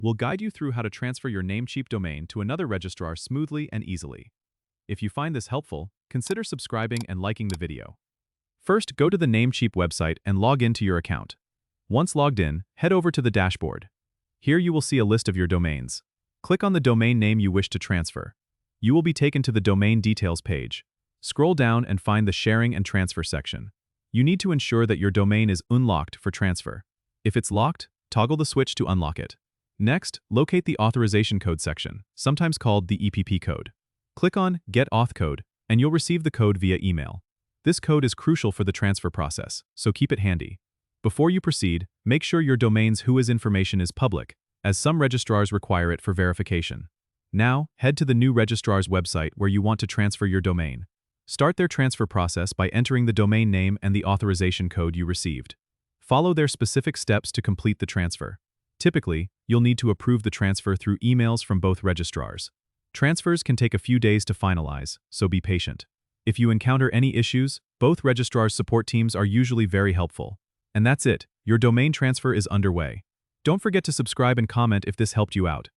We'll guide you through how to transfer your Namecheap domain to another registrar smoothly and easily. If you find this helpful, consider subscribing and liking the video. First, go to the Namecheap website and log into your account. Once logged in, head over to the dashboard. Here you will see a list of your domains. Click on the domain name you wish to transfer. You will be taken to the domain details page. Scroll down and find the sharing and transfer section. You need to ensure that your domain is unlocked for transfer. If it's locked, toggle the switch to unlock it. Next, locate the authorization code section, sometimes called the EPP code. Click on Get Auth Code, and you'll receive the code via email. This code is crucial for the transfer process, so keep it handy. Before you proceed, make sure your domain's whois information is public, as some registrars require it for verification. Now, head to the new registrar's website where you want to transfer your domain. Start their transfer process by entering the domain name and the authorization code you received. Follow their specific steps to complete the transfer. Typically, you'll need to approve the transfer through emails from both registrars. Transfers can take a few days to finalize, so be patient. If you encounter any issues, both registrars' support teams are usually very helpful. And that's it, your domain transfer is underway. Don't forget to subscribe and comment if this helped you out.